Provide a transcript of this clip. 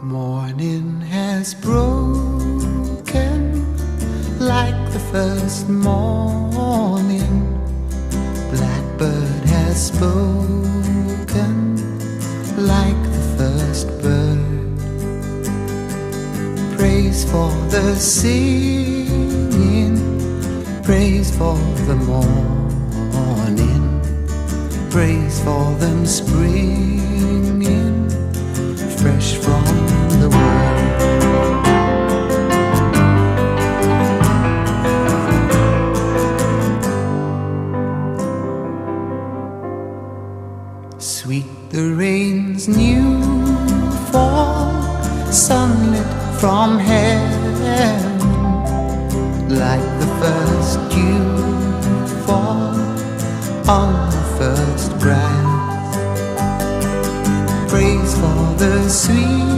Morning has broken like the first morning. Blackbird has spoken like the first bird. Praise for the singing, praise for the morning, praise for them springing fresh from the world. Sweet the rain's new fall, sunlit from heaven, like the first dew fall on the first grass. Praise for the sweet